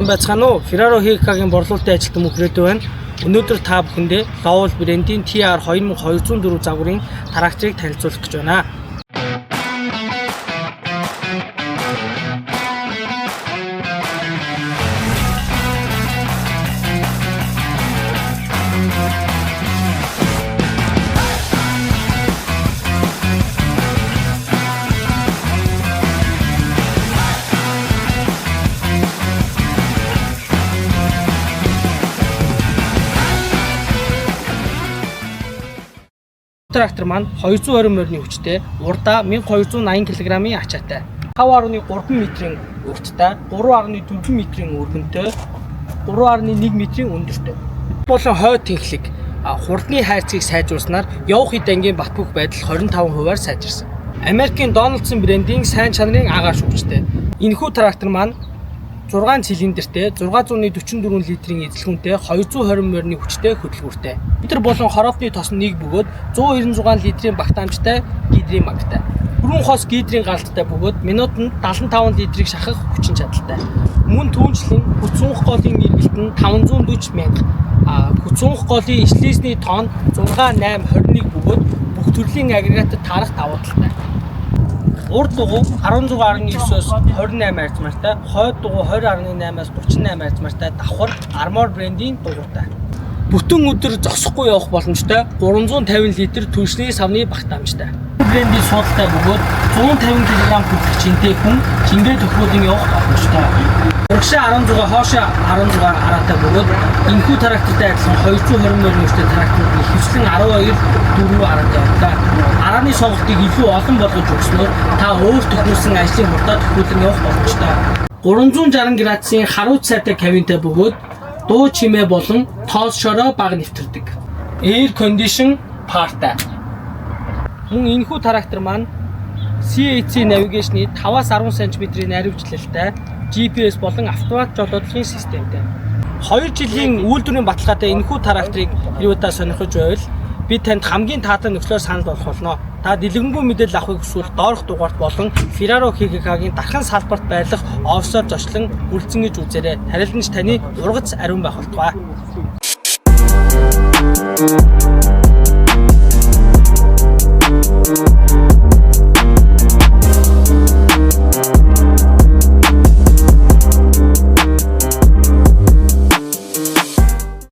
Байцгаана уу? Ferrari HK-гийн борлуулалтын ажилтан мөхрөөдөө байна. Өнөөдөр та бүхэндээ Lowell брендийн TR 2204 загварын тракторыг танилцуулах гэж байна. Трактор маань 220 морины хүчтэй, урдаа 1280 кг-ийн ачаатай, 5.3 метрийн урттай, 3.4 метрийн өргөнтэй, 3.1 метрийн өндөртэй. Болон хойд тэнхлэг, хурдны хайрцгийг сайжруулснаар явах хэд ангийн бат бөх байдал 25%-аар сайжирсан. Америкийн Donaldson брендийн сайн чанарын агаар шүүгчтэй. Энэхүү трактор маань 6 цилиндртэй, 644 литрийн эзлэгүнтэй, 220 морины хүчтэй хөдөлгүүртэй. Литр болон хорофны тос нь нэг бөгөөд 196 литрийн багтаамжтай гидрийн магтай. Бүрэн хос гидрийн галдтай бөгөөд минутанд 75 литрийг шахах хүчин чадалтай. Мөн түүнчлэн хүчрүүх голын эргэлт нь 540 мянга. Хүчрүүх голын ишлээсний тоон 6.821 бөгөөд бүх төрлийн агрегатад таарах давуу талтай. Урд дугуй 16.9-оос 28 арзмаартай, хойд дугуй 20.8-аас 38 арзмаартай давхар Armor брендийн дугуйтай. Бүтэн өдөр зогсохгүй явах боломжтой 350 литр түншний савны багтаамжтай. Брендийн судалтай бөгөөд 150 кг хүлэгчинтэй хүн чингээ төхрөөдөн явах боломжтой. Урагшаа 16, хоошоо 16 араатай бөгөөд энэхүү трактортай адилхан 220 морины хүчтэй тракторын хэвшлэн 12 араатай байна. Арааны сонголтыг илүү олон болгож өгснөөр та өөр төхрүүлсэн ажлын хурдаа төхрүүлэн явах боломжтой. 360 градусын харуут сайтай кабинтай бөгөөд дуу чимээ болон тоос шороо бага нэвтэрдэг. Air condition part-тай. Мөн энэхүү трактор маань CHC навигашны 5-аас 10 см-ийн найруулжлалтай, GPS болон автомат жолоодлогын системтэй. 2 жилийн үйлдвэрийн баталгаатай энэхүү тракторыг хэрвээ та сонирхож байвал би танд хамгийн таатай нөхцөлөөр санал болгох болно. Та дэлгэнгүй мэдээлэл авахыг хүсвэл доорх дугаарт болон Ferrari HK-гийн дархан салбарт байх офсоор зочлон үлдсэн гэж үзээрэй. Харилцагч таны ургац ариун байх болтугай.